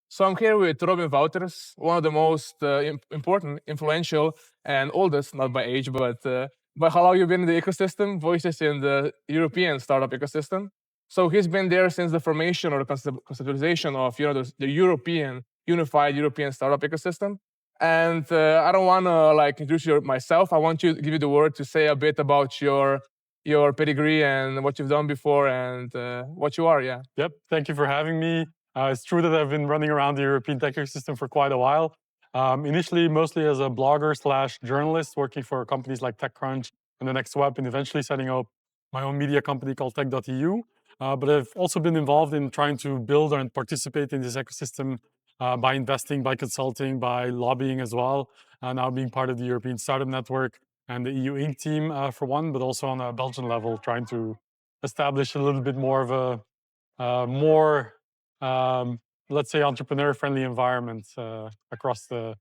So I'm here with Robin Wauters, one of the most important, influential, and oldest, not by age, but by how long you've been in the ecosystem, voices in the European startup ecosystem. So he's been there since the formation or the conceptualization of the European unified European startup ecosystem. And I don't want to introduce myself. I want you to give you the word to say a bit about your pedigree and what you've done before and what you are. Yeah. Yep. Thank you for having me. It's true that I've been running around the European tech ecosystem for quite a while. Initially, mostly as a blogger/journalist, working for companies like TechCrunch and the Next Web, and eventually setting up my own media company called Tech.eu. But I've also been involved in trying to build and participate in this ecosystem by investing, by consulting, by lobbying as well. Now being part of the European Startup Network and the EU Inc. team for one, but also on a Belgian level, trying to establish a little bit more of a more, let's say, entrepreneur-friendly environment across the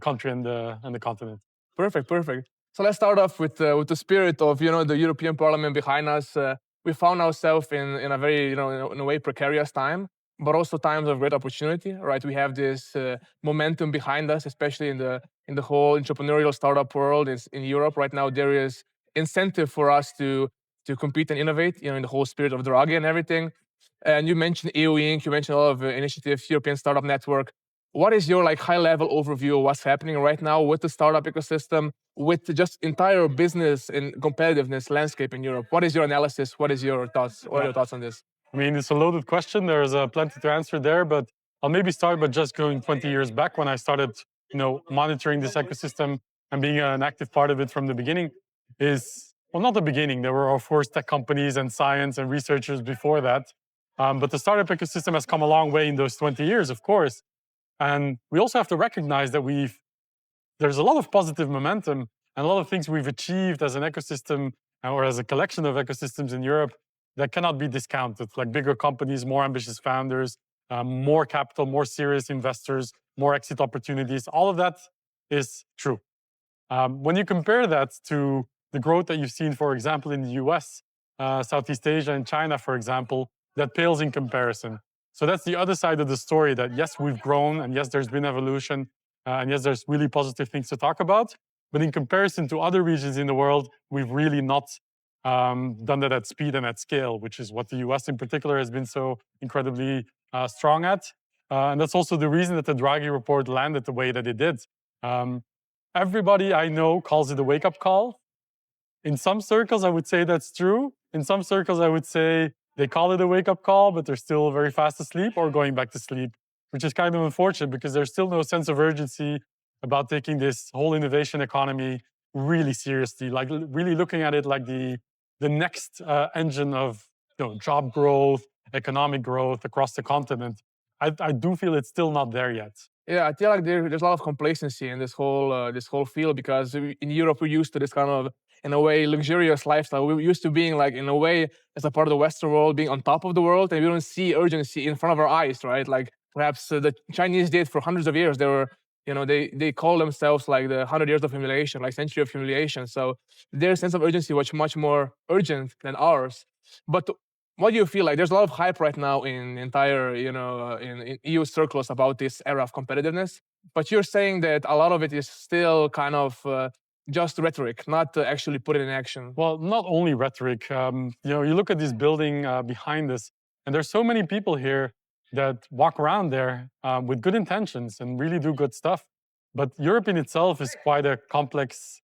country and the continent. Perfect, perfect. So let's start off with the spirit of the European Parliament behind us. We found ourselves in a very in a way precarious time, but also times of great opportunity. Right, we have this momentum behind us, especially in the whole entrepreneurial startup world. In Europe right now, there is incentive for us to compete and innovate. In the whole spirit of Draghi and everything. And you mentioned EU Inc. You mentioned a lot of initiatives, European Startup Network. What is your high-level overview of what's happening right now with the startup ecosystem, with just entire business and competitiveness landscape in Europe? What is your analysis? What is your thoughts? What are your thoughts on this? I mean, it's a loaded question. There's plenty to answer there, but I'll maybe start by just going 20 years back when I started, monitoring this ecosystem and being an active part of it from the beginning. Well, not the beginning. There were, of course, tech companies and science and researchers before that. But the startup ecosystem has come a long way in those 20 years, of course. And we also have to recognize that there's a lot of positive momentum and a lot of things we've achieved as an ecosystem or as a collection of ecosystems in Europe that cannot be discounted, like bigger companies, more ambitious founders, more capital, more serious investors, more exit opportunities. All of that is true. When you compare that to the growth that you've seen, for example, in the US, Southeast Asia, and China, for example, that pales in comparison. So that's the other side of the story, that yes, we've grown, and yes, there's been evolution, and yes, there's really positive things to talk about. But in comparison to other regions in the world, we've really not done that at speed and at scale, which is what the US in particular has been so incredibly strong at. And that's also the reason that the Draghi report landed the way that it did. Everybody I know calls it a wake-up call. In some circles, I would say that's true. In some circles, I would say they call it a wake-up call, but they're still very fast asleep or going back to sleep, which is kind of unfortunate because there's still no sense of urgency about taking this whole innovation economy really seriously, like really looking at it like the next engine of job growth, economic growth across the continent. I do feel it's still not there yet. Yeah, I feel like there's a lot of complacency in this whole field because in Europe we're used to this kind of, in a way, luxurious lifestyle. We're used to being in a way, as a part of the Western world, being on top of the world, and we don't see urgency in front of our eyes, right? Like perhaps the Chinese did for hundreds of years. They were, they call themselves like the 100 years of humiliation, like century of humiliation. So their sense of urgency was much more urgent than ours. But what do you feel like? There's a lot of hype right now in entire, in EU circles about this era of competitiveness. But you're saying that a lot of it is still kind of just rhetoric, not actually put it in action. Well, not only rhetoric. You look at this building behind us, and there's so many people here that walk around there with good intentions and really do good stuff. But Europe in itself is quite a complex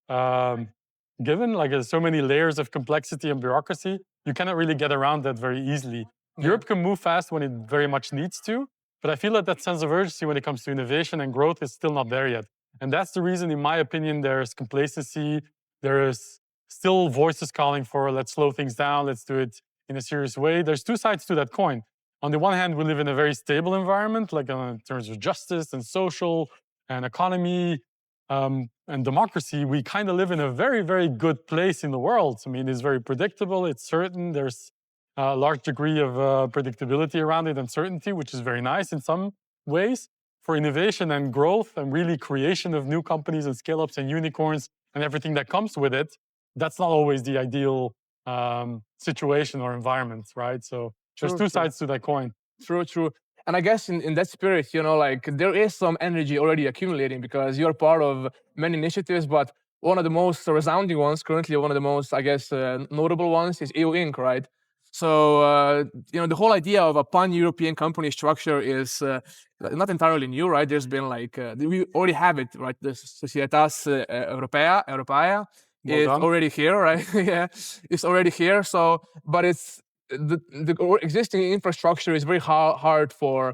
given. Like there's so many layers of complexity and bureaucracy. You cannot really get around that very easily. Yeah. Europe can move fast when it very much needs to, but I feel that sense of urgency when it comes to innovation and growth is still not there yet. And that's the reason, in my opinion, there's complacency. There is still voices calling for, let's slow things down, let's do it in a serious way. There's two sides to that coin. On the one hand, we live in a very stable environment, like in terms of justice and social and economy and democracy. We kind of live in a very, very good place in the world. I mean, it's very predictable, it's certain. There's a large degree of predictability around it and certainty, which is very nice in some ways. For innovation and growth and really creation of new companies and scale-ups and unicorns and everything that comes with it, that's not always the ideal situation or environment, right? So there's two sides to that coin. True. And I guess in that spirit, like there is some energy already accumulating because you're part of many initiatives, but one of the most resounding ones currently, one of the most, I guess, notable ones is EU Inc., right? So, the whole idea of a pan-European company structure is not entirely new, right? There's been like, we already have it, right? The Societas Europea Well is done. already here, right? Yeah, it's already here. So, but it's the existing infrastructure is very hard for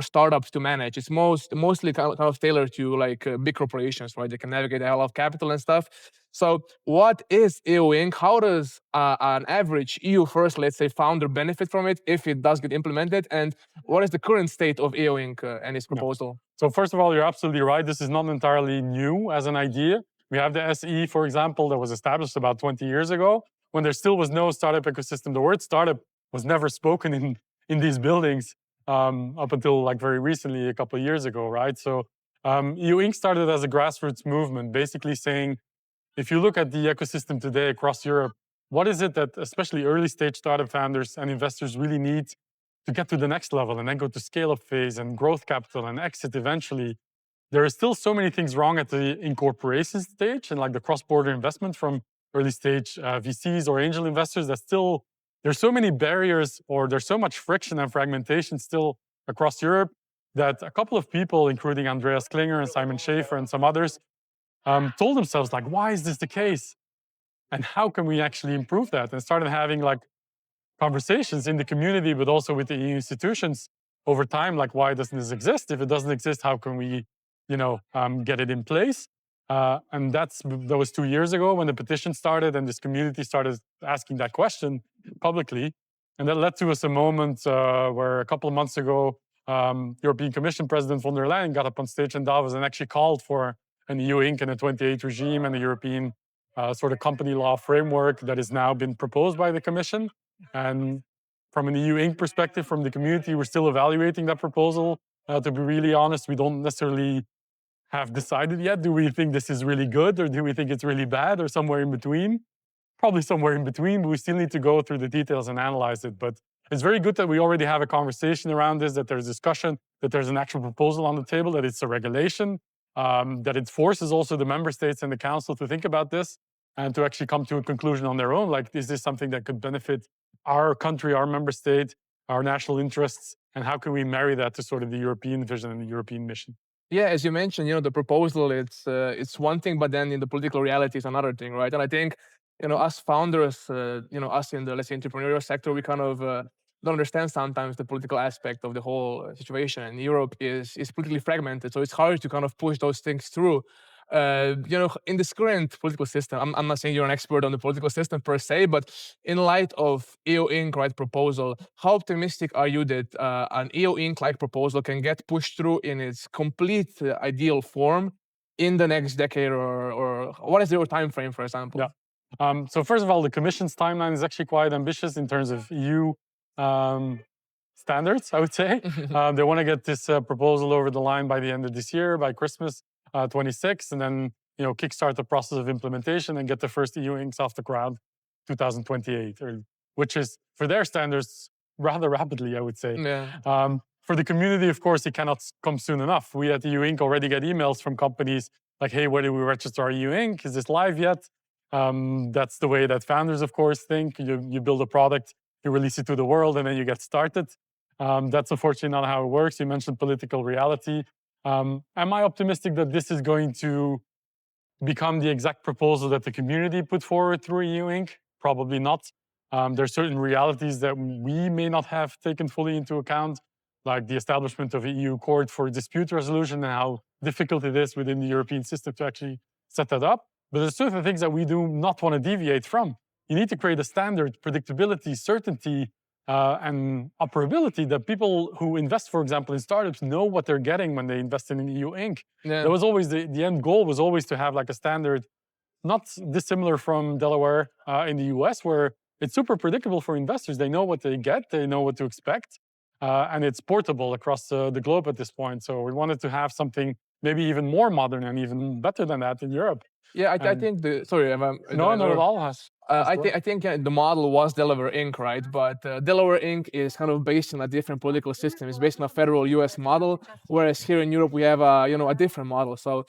startups to manage. It's mostly kind of tailored to like big corporations, right? They can navigate a lot of capital and stuff. So, what is EU Inc? How does an average EU first, let's say, founder benefit from it if it does get implemented? And what is the current state of EU Inc. And its Yeah. proposal? So first of all, you're absolutely right. This is not entirely new as an idea. We have the SE, for example, that was established about 20 years ago when there still was no startup ecosystem. The word startup was never spoken in these buildings up until like very recently, a couple of years ago, right? So EU Inc. started as a grassroots movement, basically saying, if you look at the ecosystem today across Europe, what is it that especially early stage startup founders and investors really need to get to the next level and then go to scale up phase and growth capital and exit eventually? There are still so many things wrong at the incorporation stage and like the cross-border investment from early stage VCs or angel investors that still, there's so many barriers or there's so much friction and fragmentation still across Europe that a couple of people, including Andreas Klinger and Simon Schaefer and some others, told themselves like, why is this the case? And how can we actually improve that? And started having like conversations in the community, but also with the EU institutions over time. Like, why doesn't this exist? If it doesn't exist, how can we, get it in place? And that was 2 years ago when the petition started, and this community started asking that question publicly, and that led to us a moment where a couple of months ago, European Commission President von der Leyen got up on stage in Davos and actually called for an EU Inc. and a 28 regime and a European sort of company law framework that has now been proposed by the Commission. And from an EU Inc. perspective, from the community, we're still evaluating that proposal. To be really honest, we don't necessarily have decided yet. Do we think this is really good, or do we think it's really bad, or somewhere in between? Probably somewhere in between, but we still need to go through the details and analyze it. But it's very good that we already have a conversation around this, that there's discussion, that there's an actual proposal on the table, that it's a regulation, that it forces also the member states and the council to think about this and to actually come to a conclusion on their own. Like, is this something that could benefit our country, our member state, our national interests, and how can we marry that to sort of the European vision and the European mission? Yeah, as you mentioned, the proposal it's one thing, but then in the political reality is another thing, right? And I think us founders, us in the, let's say, entrepreneurial sector, we kind of don't understand sometimes the political aspect of the whole situation. And Europe is politically fragmented, so it's hard to kind of push those things through. In this current political system, I'm not saying you're an expert on the political system per se, but in light of EU Inc. right proposal, how optimistic are you that an EU Inc. like proposal can get pushed through in its complete ideal form in the next decade, or what is your time frame, for example? Yeah. So first of all, the Commission's timeline is actually quite ambitious in terms of EU standards, I would say. They want to get this proposal over the line by the end of this year, by Christmas 26, and then kickstart the process of implementation and get the first EU inks off the ground 2028, which is for their standards rather rapidly, I would say. Yeah. For the community, of course, it cannot come soon enough. We at EU Inc. already get emails from companies like, hey, where do we register our EU Inc? Is this live yet? That's the way that founders, of course, think. You build a product, you release it to the world, and then you get started. That's unfortunately not how it works. You mentioned political reality. Am I optimistic that this is going to become the exact proposal that the community put forward through EU Inc? Probably not. There are certain realities that we may not have taken fully into account, like the establishment of a EU court for dispute resolution and how difficult it is within the European system to actually set that up. But there's certain things that we do not want to deviate from. You need to create a standard, predictability, certainty, and operability that people who invest, for example, in startups know what they're getting when they invest in EU Inc. Yeah. That was always the end goal was always to have like a standard, not dissimilar from Delaware in the US, where it's super predictable for investors. They know what they get, they know what to expect. and it's portable across the globe at this point. So we wanted to have something maybe even more modern and even better than that in Europe. Yeah, I And think sorry, did no, I not at interrupt? all. Has to I think the model was Delaware Inc., right? But Delaware Inc. is kind of based on a different political system. It's based on a federal U.S. model, whereas here in Europe we have a different model. So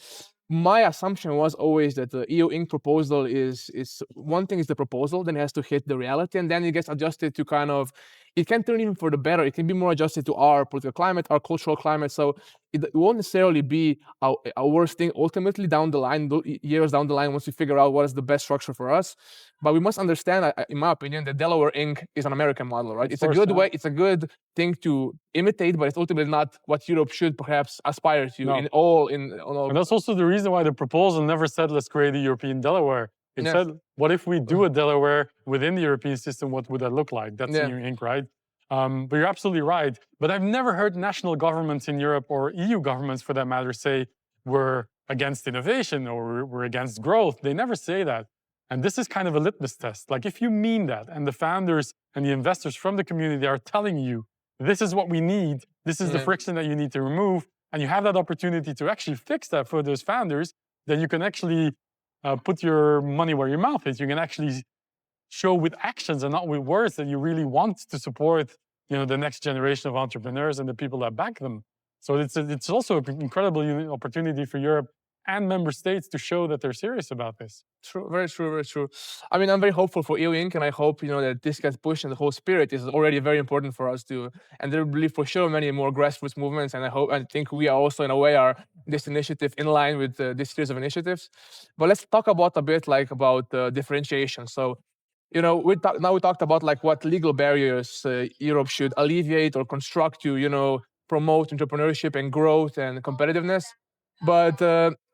my assumption was always that the EU Inc. proposal is one thing is the proposal, then it has to hit the reality, and then it gets adjusted to kind of it can turn even for the better. It can be more adjusted to our political climate, our cultural climate. So it won't necessarily be a worse thing ultimately down the line, years down the line, once we figure out what is the best structure for us. But we must understand, in my opinion, that Delaware Inc. is an American model, right? Of It's a course, good yeah. way, it's a good thing to imitate, but it's ultimately not what Europe should perhaps aspire to No. on all. And that's also the reason why the proposal never said, let's create a European Delaware. It Yeah, said, what if we do a Delaware within the European system? What would that look like? That's yeah, EU Inc., right? But you're absolutely right. But I've never heard national governments in Europe or EU governments, for that matter, say we're against innovation or we're against growth. They never say that. And this is kind of a litmus test. Like, if you mean that, and the founders and the investors from the community are telling you, this is what we need, this is the yeah. friction that you need to remove, and you have that opportunity to actually fix that for those founders, then you can actually put your money where your mouth is. You can actually show with actions and not with words that you really want to support, the next generation of entrepreneurs and the people that back them. So it's also an incredible opportunity for Europe and member states to show that they're serious about this. True, very true, very true. I mean, I'm very hopeful for EU Inc. and I hope that this gets pushed and the whole spirit is already very important for us too. And there will be for sure many more grassroots movements. And I think we are also in a way are this initiative in line with this series of initiatives. But let's talk about a bit like about differentiation. So, now we talked about like what legal barriers Europe should alleviate or construct to promote entrepreneurship and growth and competitiveness. But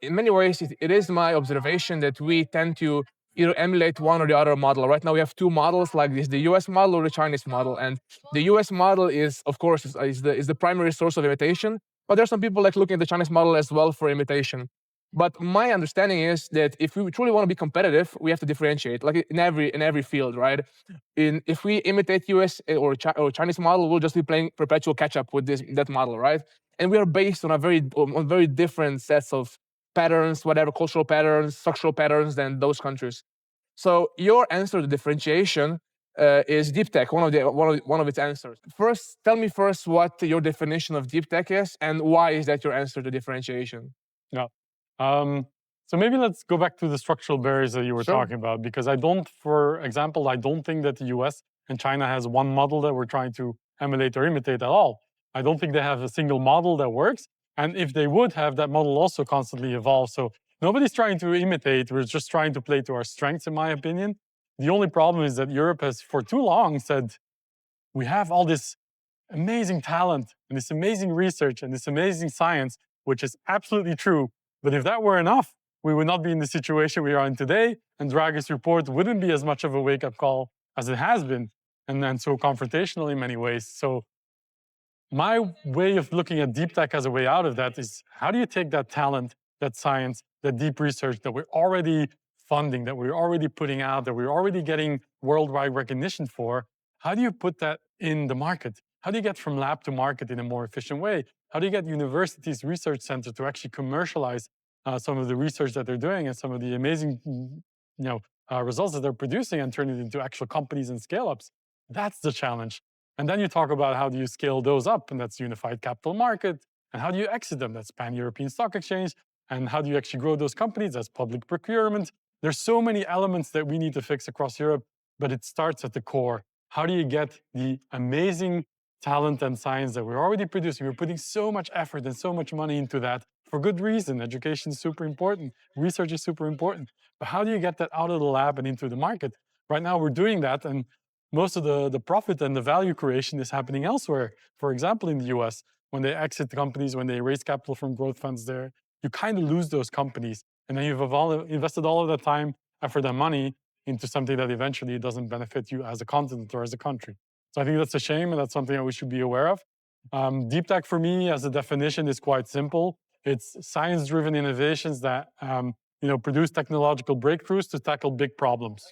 in many ways, it is my observation that we tend to either emulate one or the other model. Right now, we have two models like this: the U.S. model or the Chinese model. And the U.S. model is, of course, is the primary source of imitation. But there's some people like looking at the Chinese model as well for imitation. But my understanding is that if we truly want to be competitive, we have to differentiate, like in every field, right? If we imitate US or Chinese model, we'll just be playing perpetual catch up with that model, right? And we are based on on very different sets of patterns, whatever cultural patterns, structural patterns than those countries. So your answer to differentiation is deep tech, one of its answers. First, tell me first what your definition of deep tech is, and why is that your answer to differentiation? Yeah. So maybe let's go back to the structural barriers that you were Sure. talking about, because for example, I don't think that the US and China has one model that we're trying to emulate or imitate at all. I don't think they have a single model that works. And if they would have, that model also constantly evolves. So nobody's trying to imitate. We're just trying to play to our strengths, in my opinion. The only problem is that Europe has, for too long, said we have all this amazing talent and this amazing research and this amazing science, which is absolutely true. But if that were enough, we would not be in the situation we are in today, and Draghi's report wouldn't be as much of a wake-up call as it has been, and so confrontational in many ways. So my way of looking at deep tech as a way out of that is, how do you take that talent, that science, that deep research that we're already funding, that we're already putting out, that we're already getting worldwide recognition for? How do you put that in the market? How do you get from lab to market in a more efficient way? How do you get universities, research centers to actually commercialize some of the research that they're doing and some of the amazing results that they're producing and turn it into actual companies and scale ups? That's the challenge. And then you talk about how do you scale those up, and that's unified capital market. And how do you exit them? That's pan-European stock exchange. And how do you actually grow those companies? That's public procurement. There's so many elements that we need to fix across Europe, but it starts at the core. How do you get the amazing talent and science that we're already producing? We're putting so much effort and so much money into that for good reason. Education is super important. Research is super important. But how do you get that out of the lab and into the market? Right now, we're doing that, and most of the profit and the value creation is happening elsewhere. For example, in the US, when they exit the companies, when they raise capital from growth funds there, you kind of lose those companies. And then you've invested all of that time, effort, and money into something that eventually doesn't benefit you as a continent or as a country. So I think that's a shame, and that's something that we should be aware of. Deep tech for me, as a definition, is quite simple. It's science-driven innovations that produce technological breakthroughs to tackle big problems,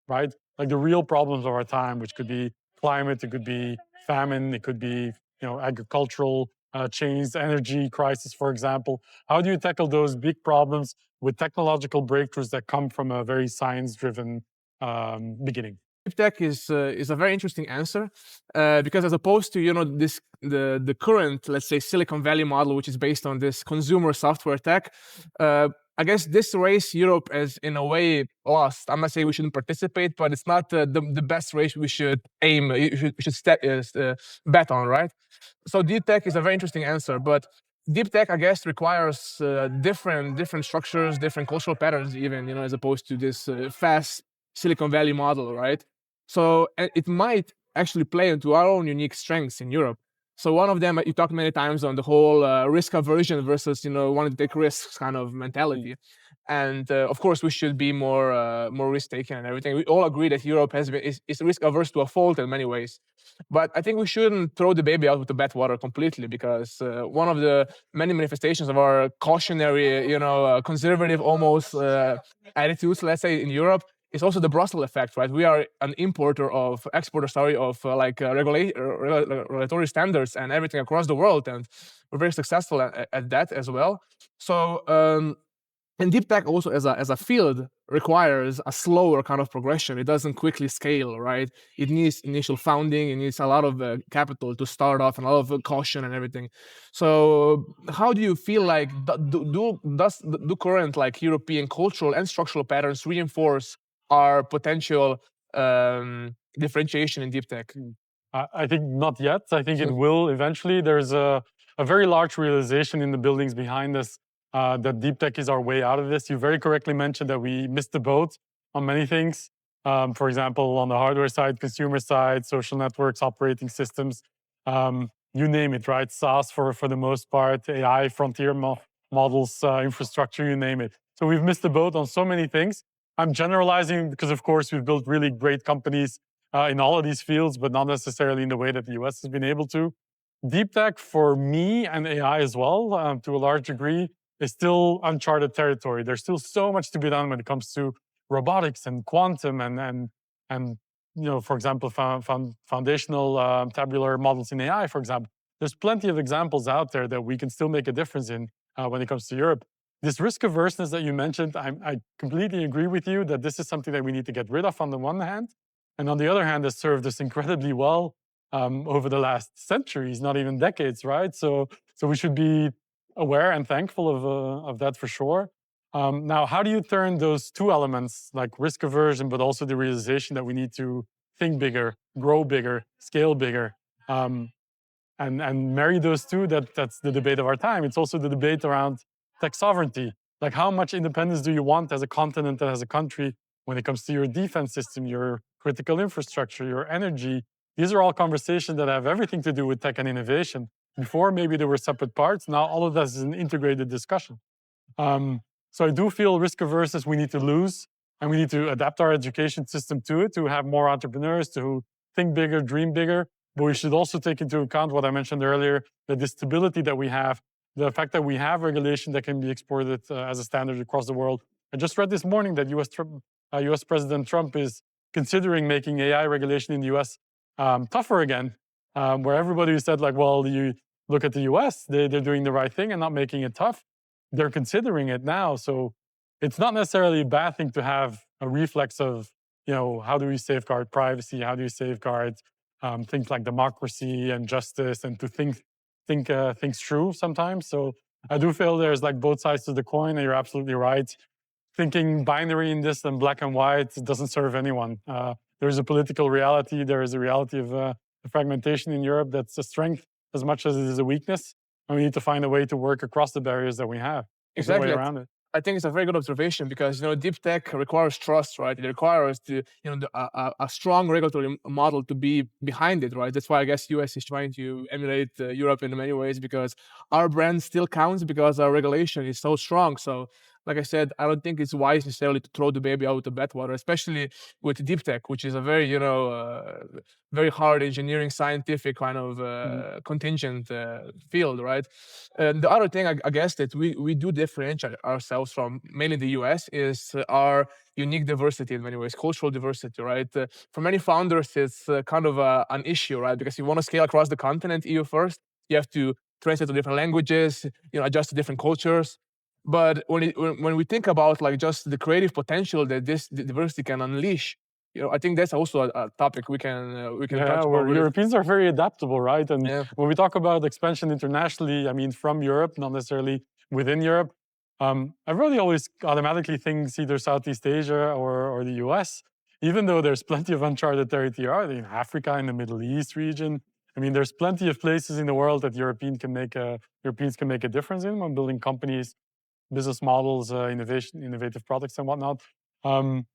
right? Like the real problems of our time, which could be climate, it could be famine, it could be agricultural chains, energy crisis, for example. How do you tackle those big problems with technological breakthroughs that come from a very science-driven beginning? Deep tech is a very interesting answer because as opposed to this the current, let's say, Silicon Valley model, which is based on this consumer software tech. I guess this race Europe is in a way lost. I'm not saying we shouldn't participate, but it's not the best race we should aim. We should bet on, right? So deep tech is a very interesting answer, but deep tech, I guess, requires different structures, different cultural patterns, even as opposed to this fast Silicon Valley model, right? So it might actually play into our own unique strengths in Europe. So one of them, you talked many times on the whole risk aversion versus wanting to take risks kind of mentality. And of course, we should be more risk taking and everything. We all agree that Europe is risk averse to a fault in many ways. But I think we shouldn't throw the baby out with the bathwater completely, because one of the many manifestations of our cautionary, conservative almost attitudes, let's say, in Europe, is also the Brussels effect, right? We are an exporter of regulatory standards and everything across the world, and we're very successful at that as well. So and deep tech also as a field requires a slower kind of progression. It doesn't quickly scale, right? It needs initial founding, it needs a lot of capital to start off, and a lot of caution and everything. So how do you feel like do current like European cultural and structural patterns reinforce our potential differentiation in deep tech? I think not yet. I think it will eventually. There's a very large realization in the buildings behind us that deep tech is our way out of this. You very correctly mentioned that we missed the boat on many things. For example, on the hardware side, consumer side, social networks, operating systems, you name it, right? SaaS for the most part, AI, frontier models, infrastructure, you name it. So we've missed the boat on so many things. I'm generalizing because, of course, we've built really great companies in all of these fields, but not necessarily in the way that the US has been able to. Deep tech, for me, and AI as well, to a large degree, is still uncharted territory. There's still so much to be done when it comes to robotics and quantum and for example, foundational tabular models in AI, for example. There's plenty of examples out there that we can still make a difference in when it comes to Europe. This risk averseness that you mentioned, I completely agree with you that this is something that we need to get rid of on the one hand, and on the other hand, has served us incredibly well over the last centuries, not even decades, right? So we should be aware and thankful of that for sure. Now, how do you turn those two elements, like risk aversion, but also the realization that we need to think bigger, grow bigger, scale bigger, and marry those two? That's the debate of our time. It's also the debate around tech sovereignty. Like, how much independence do you want as a continent and as a country when it comes to your defense system, your critical infrastructure, your energy? These are all conversations that have everything to do with tech and innovation. Before, maybe they were separate parts. Now, all of that is an integrated discussion. So I do feel risk averse as we need to lose, and we need to adapt our education system to it, to have more entrepreneurs, to think bigger, dream bigger. But we should also take into account what I mentioned earlier, that the stability that we have, the fact that we have regulation that can be exported as a standard across the world. I just read this morning that US President Trump is considering making AI regulation in the US tougher again, where everybody said, like, well, you look at the US, they're doing the right thing and not making it tough. They're considering it now. So it's not necessarily a bad thing to have a reflex of, how do we safeguard privacy? How do you safeguard things like democracy and justice, and to think things through sometimes. So I do feel there's like both sides to the coin, and you're absolutely right. Thinking binary in this and black and white doesn't serve anyone. There's a political reality. There is a reality of the fragmentation in Europe that's a strength as much as it is a weakness. And we need to find a way to work across the barriers that we have. There's no way Exactly. around it. I think it's a very good observation, because deep tech requires trust, right? It requires a strong regulatory model to be behind it, right? That's why I guess US is trying to emulate Europe in many ways, because our brand still counts because our regulation is so strong. So like I said, I don't think it's wise necessarily to throw the baby out with the bathwater, especially with deep tech, which is a very, very hard engineering, scientific kind of Mhm. contingent field, right? And the other thing, I guess, that we do differentiate ourselves from mainly the US is our unique diversity in many ways, cultural diversity, right? For many founders, it's kind of an issue, right? Because you want to scale across the continent, EU first, you have to translate to different languages, adjust to different cultures. But when we think about like just the creative potential that this diversity can unleash, I think that's also a topic we can Yeah, touch more where with. Europeans are very adaptable, right? And Yeah, when we talk about expansion internationally, I mean, from Europe, not necessarily within Europe, everybody always automatically thinks either Southeast Asia or the US, even though there's plenty of uncharted territory in Africa, in the Middle East region. I mean, there's plenty of places in the world that Europeans can make a difference in when building companies, business models, innovative products, and whatnot. Um,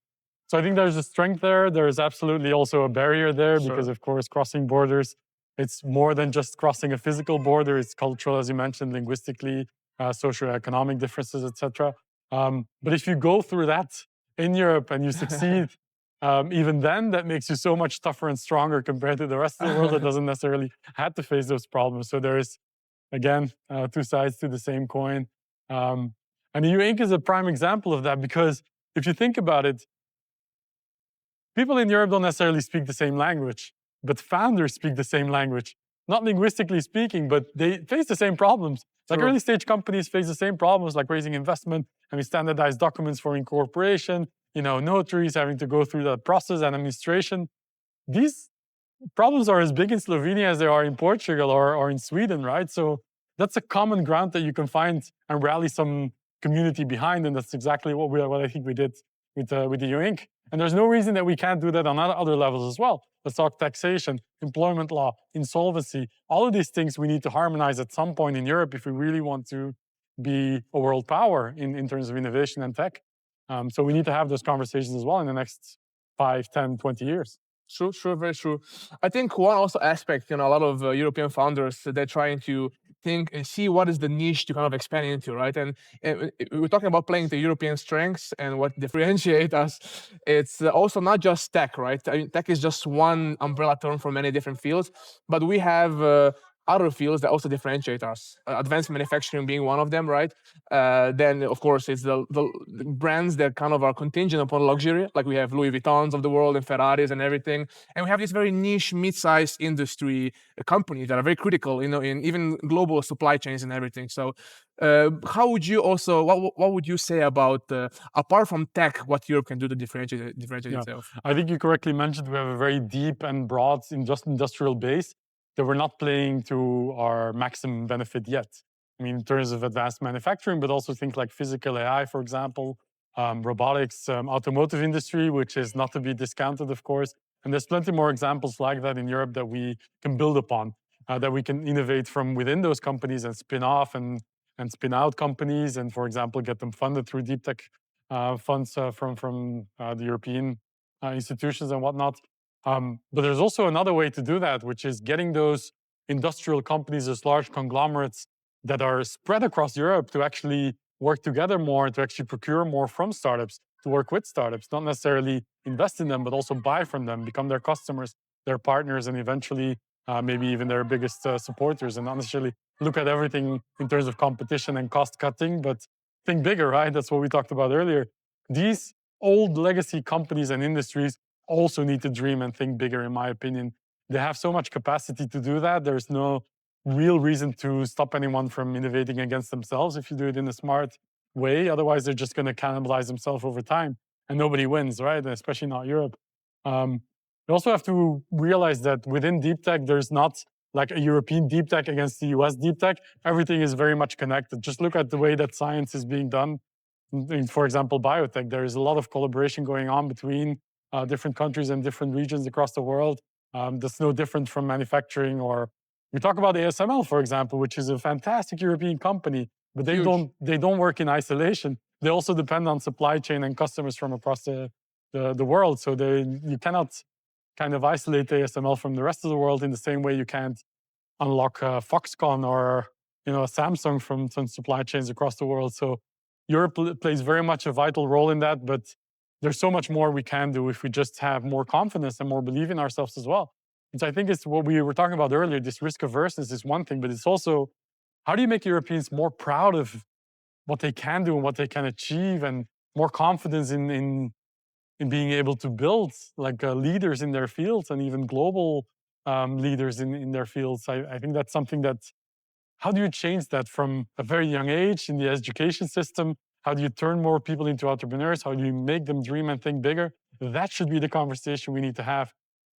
so I think there's a strength there. There's absolutely also a barrier there because, sure. of course, crossing borders, it's more than just crossing a physical border. It's cultural, as you mentioned, linguistically, socioeconomic differences, etc. But if you go through that in Europe and you succeed, even then, that makes you so much tougher and stronger compared to the rest of the world that doesn't necessarily have to face those problems. So there is, again, two sides to the same coin. Um, and EU Inc. is a prime example of that because if you think about it, people in Europe don't necessarily speak the same language, but founders speak the same language. Not linguistically speaking, but they face the same problems. Like True. early stage companies face the same problems, like raising investment, having standardized documents for incorporation, notaries having to go through that process and administration. These problems are as big in Slovenia as they are in Portugal or in Sweden, right? So that's a common ground that you can find and rally some community behind, and that's exactly what I think we did with the EU Inc. And there's no reason that we can't do that on other levels as well. Let's talk taxation, employment law, insolvency. All of these things we need to harmonize at some point in Europe if we really want to be a world power in terms of innovation and tech. So we need to have those conversations as well in the next 5, 10, 20 years. True, true, very true. I think one also aspect, a lot of European founders, they're trying to think and see what is the niche to kind of expand into, right? And we're talking about playing the European strengths and what differentiate us. It's also not just tech, right? I mean, tech is just one umbrella term for many different fields, but we have other fields that also differentiate us. Advanced manufacturing being one of them, right? Then, of course, it's the brands that kind of are contingent upon luxury, like we have Louis Vuittons of the world and Ferraris and everything. And we have this very niche, mid-sized industry companies that are very critical, in even global supply chains and everything. So, how would you also, what would you say about, apart from tech, what Europe can do to differentiate Yeah, itself? I think you correctly mentioned we have a very deep and broad industrial base that we're not playing to our maximum benefit yet. I mean, in terms of advanced manufacturing, but also things like physical AI, for example, robotics, automotive industry, which is not to be discounted, of course. And there's plenty more examples like that in Europe that we can build upon, that we can innovate from within those companies and spin off and spin out companies, and, for example, get them funded through deep tech funds from the European institutions and whatnot. But there's also another way to do that, which is getting those industrial companies, those large conglomerates that are spread across Europe, to actually work together more, to actually procure more from startups, to work with startups, not necessarily invest in them, but also buy from them, become their customers, their partners, and eventually maybe even their biggest supporters, and not necessarily look at everything in terms of competition and cost cutting, but think bigger, right? That's what we talked about earlier. These old legacy companies and industries also need to dream and think bigger, in my opinion. They have so much capacity to do that. There's no real reason to stop anyone from innovating against themselves if you do it in a smart way. Otherwise, they're just going to cannibalize themselves over time and nobody wins, right? And especially not Europe. You also have to realize that within deep tech, there's not like a European deep tech against the US deep tech. Everything is very much connected. Just look at the way that science is being done. For example, biotech, there is a lot of collaboration going on between different countries and different regions across the world. That's no different from manufacturing. Or we talk about ASML, for example, which is a fantastic European company, but they Huge. don't work in isolation. They also depend on supply chain and customers from across the world. So you cannot kind of isolate ASML from the rest of the world in the same way you can't unlock Foxconn or Samsung from some supply chains across the world. So Europe plays very much a vital role in that, but there's so much more we can do if we just have more confidence and more belief in ourselves as well. Which I think is what we were talking about earlier. This risk averseness is one thing, but it's also how do you make Europeans more proud of what they can do and what they can achieve, and more confidence in being able to build like leaders in their fields and even global leaders in their fields. I think that's something that how do you change that from a very young age in the education system? How do you turn more people into entrepreneurs? How do you make them dream and think bigger? That should be the conversation we need to have,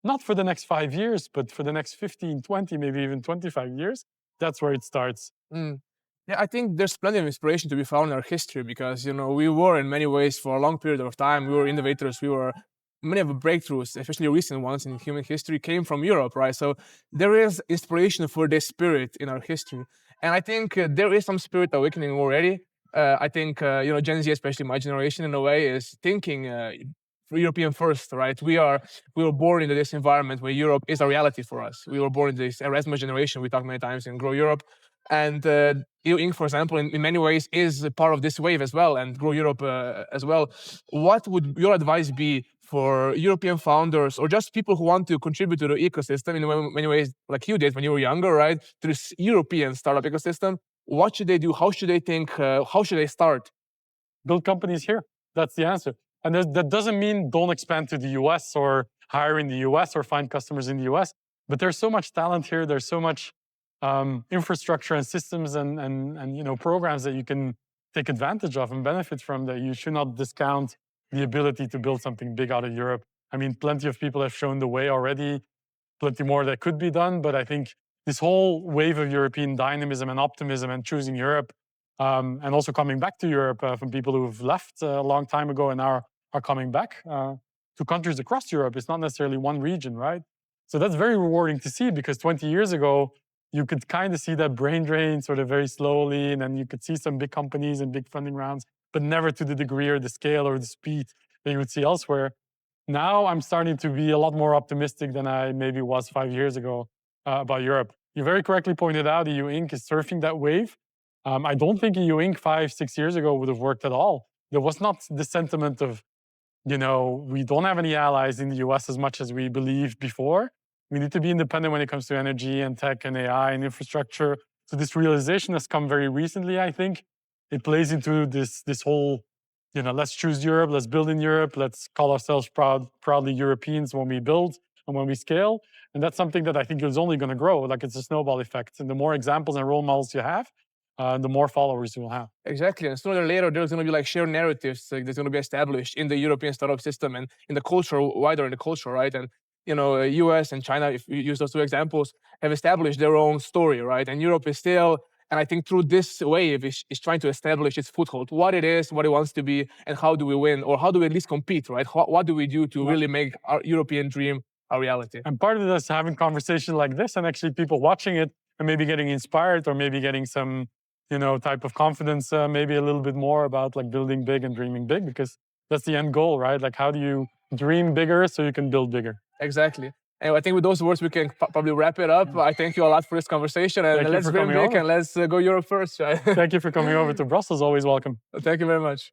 not for the next 5 years, but for the next 15, 20, maybe even 25 years. That's where it starts. Mm. Yeah, I think there's plenty of inspiration to be found in our history because we were in many ways for a long period of time we were innovators. We were many of the breakthroughs, especially recent ones in human history, came from Europe, right? So there is inspiration for this spirit in our history, and I think there is some spirit awakening already. I think Gen Z, especially my generation, in a way, is thinking European first, right? We were born into this environment where Europe is a reality for us. We were born in this Erasmus generation. We talked many times in Grow Europe, and EU Inc., for example, in many ways is a part of this wave as well, and Grow Europe as well. What would your advice be for European founders or just people who want to contribute to the ecosystem in many ways, like you did when you were younger, right? To this European startup ecosystem, what should they do? How should they think? How should they start? Build companies here. That's the answer. And that doesn't mean don't expand to the US or hire in the US or find customers in the US. But there's so much talent here. There's so much infrastructure and systems and programs that you can take advantage of and benefit from, that you should not discount the ability to build something big out of Europe. I mean, plenty of people have shown the way already, plenty more that could be done. But I think this whole wave of European dynamism and optimism and choosing Europe, and also coming back to Europe from people who've left a long time ago and are coming back to countries across Europe. It's not necessarily one region, right? So that's very rewarding to see, because 20 years ago, you could kind of see that brain drain sort of very slowly, and then you could see some big companies and big funding rounds, but never to the degree or the scale or the speed that you would see elsewhere. Now I'm starting to be a lot more optimistic than I maybe was 5 years ago about Europe. You very correctly pointed out EU Inc. is surfing that wave. I don't think EU Inc. 5, 6 years ago would have worked at all. There was not the sentiment of, we don't have any allies in the US as much as we believed before. We need to be independent when it comes to energy and tech and AI and infrastructure. So this realization has come very recently, I think. It plays into this whole, let's choose Europe, let's build in Europe, let's call ourselves proudly Europeans when we build and when we scale. And that's something that I think is only going to grow. Like, it's a snowball effect. And the more examples and role models you have, the more followers you will have. Exactly. And sooner or later, there's going to be like shared narratives that's going to be established in the European startup system and in the culture, wider in the culture, right? And US and China, if you use those two examples, have established their own story, right? And Europe is still, and I think through this wave, is trying to establish its foothold, what it is, what it wants to be, and how do we win, or how do we at least compete, right? What do we do to really make our European dream a reality? And part of this, having conversation like this, and actually people watching it and maybe getting inspired, or maybe getting some, type of confidence, maybe a little bit more about like building big and dreaming big, because that's the end goal, right? Like, how do you dream bigger so you can build bigger? Exactly. And I think with those words, we can probably wrap it up. I thank you a lot for this conversation, and let's dream big and let's go Europe first. Right? Thank you for coming over to Brussels. Always welcome. Thank you very much.